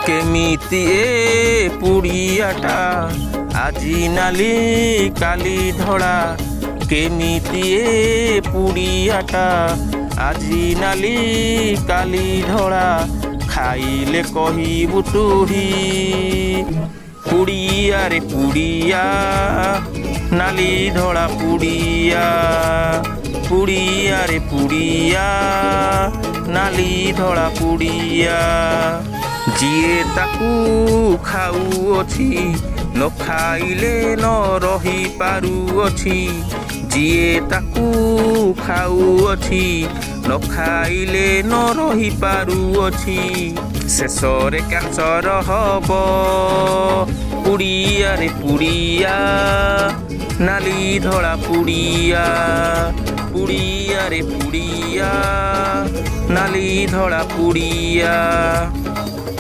केमिति ए पुड़ियाटा आजी नाली काली धड़ा केमिति ए पुड़ियाटा आजी नाली काली धड़ा खाइले कहिबु तुही पुड़िया रे पुड़िया नाली धड़ा पुड़िया पुड़िया रे पुड़िया नाली धड़ा पुड़िया जिए ताकू खाऊअछि न खाइले न रही पारुअछि जिए ताकू खाऊअछि न खाइले न रही पारुअछि शेषरे कैंसर हब पुड़िया रे पुड़िया नाली धड़ा पुड़िया पुड़िया रे पुड़िया नाली धड़ा पुड़िया।